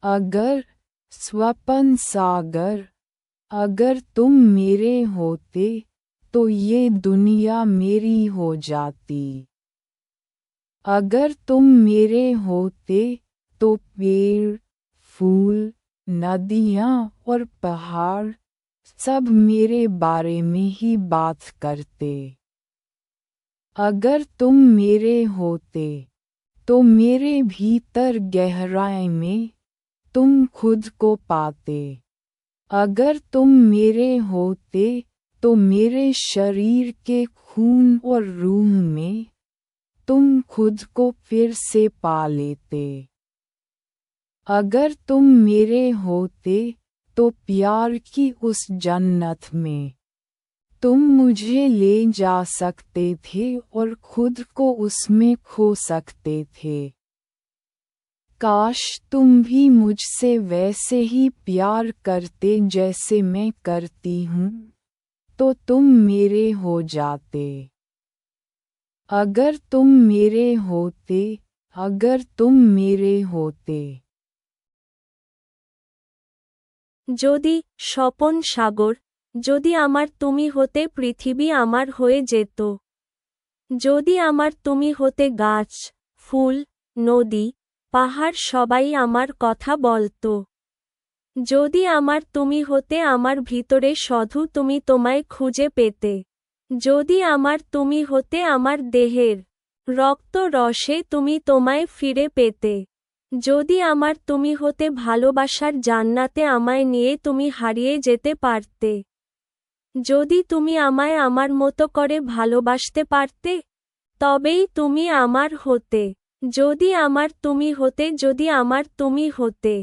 अगर स्वपन सागर, अगर तुम मेरे होते तो ये दुनिया मेरी हो जाती। अगर तुम मेरे होते तो पेड़, फूल, नदियाँ और पहाड़ सब मेरे बारे में ही बात करते। अगर तुम मेरे होते तो मेरे भीतर गहराई में तुम खुद को पाते। अगर तुम मेरे होते तो मेरे शरीर के खून और रूह में तुम खुद को फिर से पा लेते। अगर तुम मेरे होते तो प्यार की उस जन्नत में तुम मुझे ले जा सकते थे और खुद को उसमें खो सकते थे। काश तुम भी मुझसे वैसे ही प्यार करते जैसे मैं करती हूँ, तो तुम मेरे हो जाते। अगर तुम मेरे होते, अगर तुम मेरे होते। যদি স্বপন সাগর, যদি আমার তুমি হতে পৃথিবী আমার হয়ে যেত। যদি আমার তুমি হতে গাছ, ফুল, নদী, পাহাড় সবাই আমার কথা বলতো। যদি আমার তুমি হতে আমার ভিতরে শুধু তুমি তোমায় খুঁজে পেতে। যদি আমার তুমি হতে আমার দেহের রক্ত রসে তুমি তোমায় ফিরে পেতে। যদি আমার তুমি হতে ভালোবাসার জান্নাতে আমায় নিয়ে তুমি হারিয়ে যেতে পারতে। যদি তুমি আমায় আমার মতো করে ভালোবাসতে পারতে, তবেই তুমি আমার হতে। যদি আমার তুমি হতে, যদি আমার তুমি হতে।